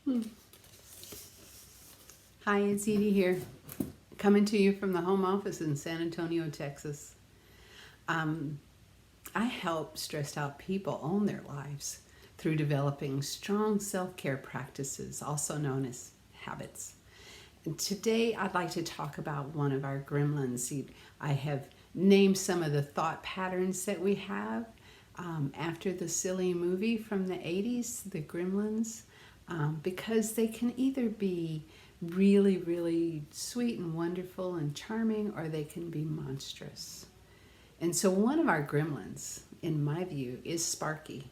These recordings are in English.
Hmm. Hi, it's Edie here, coming to you from the home office in San Antonio, Texas. Um, I help stressed out people own their lives through developing strong self care practices, also known as habits. And today, I'd like to talk about one of our gremlins. I have named some of the thought patterns that we have after the silly movie from the 80s, The Gremlins, because they can either be really, really sweet and wonderful and charming, or they can be monstrous. And so, one of our gremlins, in my view, is Sparky.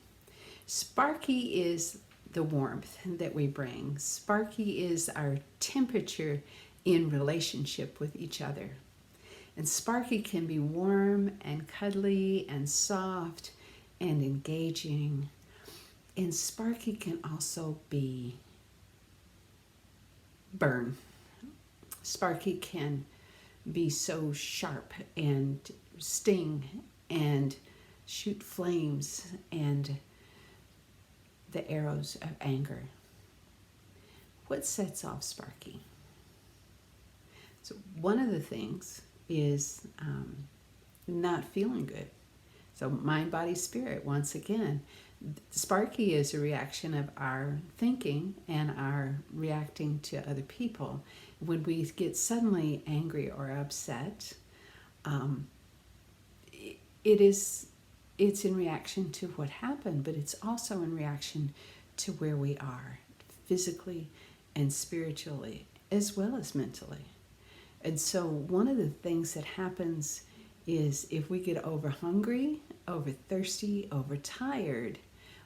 Sparky is the warmth that we bring. Sparky is our temperature in relationship with each other. And Sparky can be warm and cuddly and soft and engaging. And Sparky can also be burn. Sparky can be so sharp and sting and shoot flames and the arrows of anger. What sets off Sparky? So, one of the things is not feeling good. So, mind, body, spirit, once again. Sparky is a reaction of our thinking and our reacting to other people. When we get suddenly angry or upset, um, it is it's in reaction to what happened, but it's also in reaction to where we are physically and spiritually as well as mentally. And so one of the things that happens is if we get over hungry, over thirsty, over tired,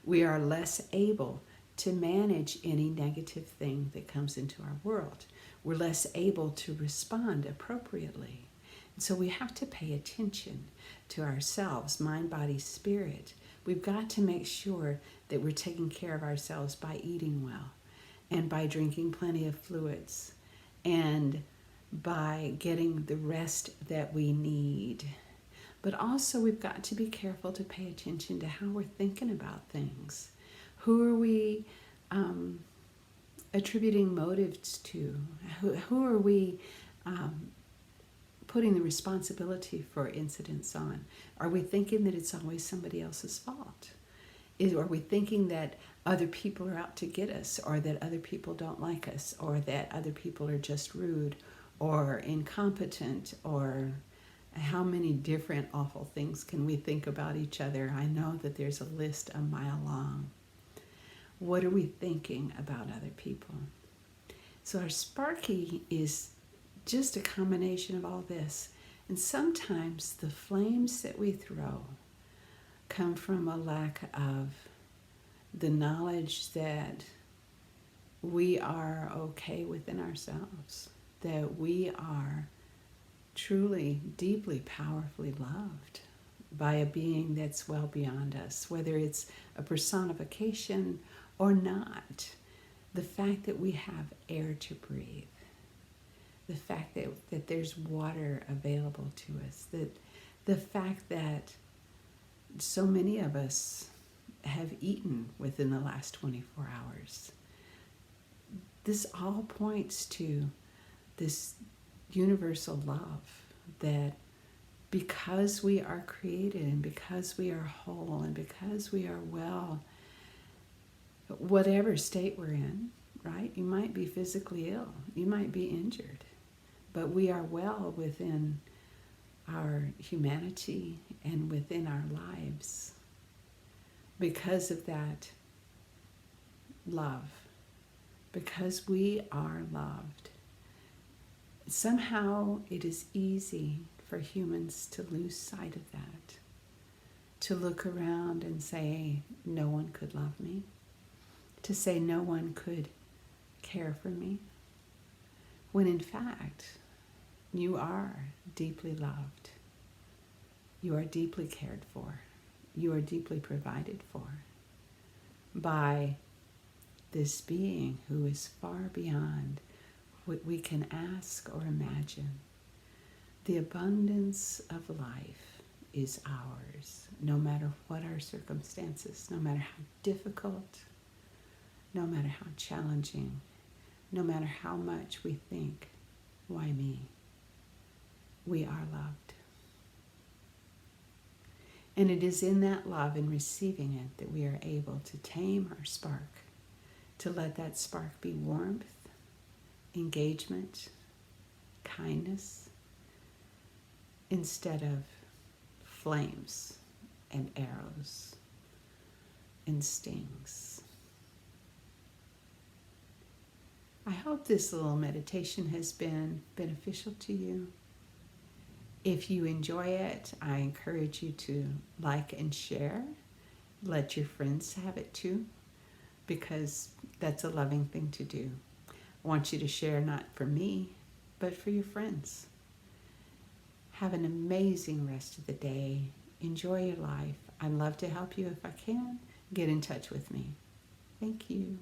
we are less able to manage any negative thing that comes into our world. We're less able to respond appropriately. And so we have to pay attention to ourselves, mind, body, spirit. We've got to make sure that we're taking care of ourselves by eating well and by drinking plenty of fluids and by getting the rest that we need. But also, we've got to be careful to pay attention to how we're thinking about things. Who are we attributing motives to? Who are we putting the responsibility for incidents on? Are we thinking that it's always somebody else's fault? Are we thinking that other people are out to get us, or that other people don't like us, or that other people are just rude or incompetent, or how many different awful things can we think about each other? I know that there's a list a mile long. What are we thinking about other people? So our Sparky is just a combination of all this. And sometimes the flames that we throw come from a lack of the knowledge that we are okay within ourselves, that we are truly, deeply, powerfully loved by a being that's well beyond us, whether it's a personification or not. The fact that we have air to breathe, the fact that there's water available to us, that the fact that so many of us have eaten within the last 24 hours. This all points to this universal love that because we are created and because we are whole and because we are well, whatever state we're in, right? You might be physically ill, you might be injured, but we are well within our humanity and within our lives because of that love, because we are loved. Somehow it is easy for humans to lose sight of that, to look around and say, no one could love me, to say no one could care for me, when in fact, you are deeply loved. You are deeply cared for. You are deeply provided for by this being who is far beyond what we can ask or imagine. The abundance of life is ours, no matter what our circumstances, no matter how difficult, no matter how challenging, no matter how much we think, why me? We are loved. And it is in that love and receiving it that we are able to tame our spark, to let that spark be warmth, engagement, kindness, instead of flames and arrows and stings. I hope this little meditation has been beneficial to you. If you enjoy it, I encourage you to like and share. Let your friends have it too, because that's a loving thing to do. I want you to share not for me, but for your friends. Have an amazing rest of the day. Enjoy your life. I'd love to help you if I can. Get in touch with me. Thank you.